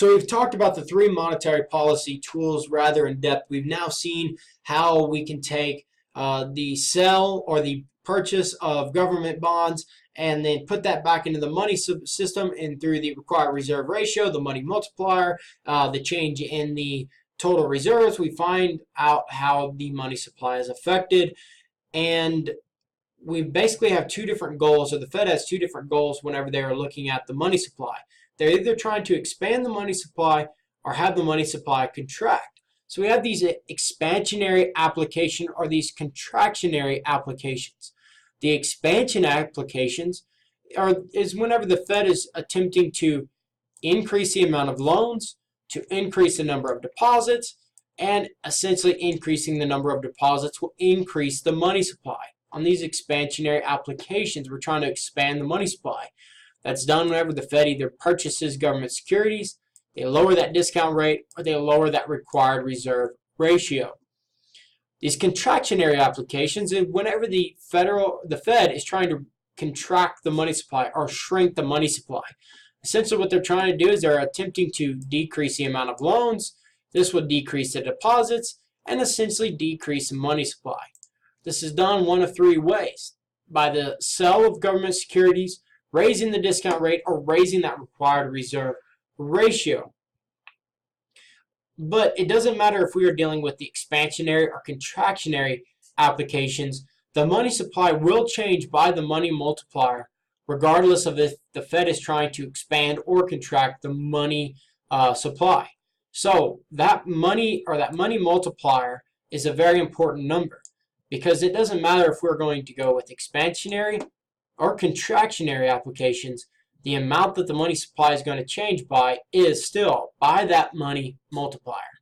So we've talked about the three monetary policy tools rather in depth. We've now seen how we can take the sell or the purchase of government bonds and then put that back into the money system and through the required reserve ratio, the money multiplier, the change in the total reserves, we find out how the money supply is affected. And we basically have two different goals, or the Fed has two different goals whenever they are looking at the money supply. They're either trying to expand the money supply or have the money supply contract. So we have these expansionary application or these contractionary applications. The expansion applications is whenever the Fed is attempting to increase the amount of loans, to increase the number of deposits, and essentially increasing the number of deposits will increase the money supply. On these expansionary applications, we're trying to expand the money supply. That's done whenever the Fed either purchases government securities, they lower that discount rate, or they lower that required reserve ratio. These contractionary applications is whenever the Fed is trying to contract the money supply or shrink the money supply. Essentially what they're trying to do is they're attempting to decrease the amount of loans. This will decrease the deposits and essentially decrease the money supply. This is done one of three ways: by the sale of government securities, raising the discount rate, or raising that required reserve ratio. But it doesn't matter if we are dealing with the expansionary or contractionary applications. The money supply will change by the money multiplier, regardless of if the Fed is trying to expand or contract the money supply. So that money multiplier is a very important number, because it doesn't matter if we're going to go with expansionary or contractionary applications. The amount that the money supply is going to change by is still by that money multiplier.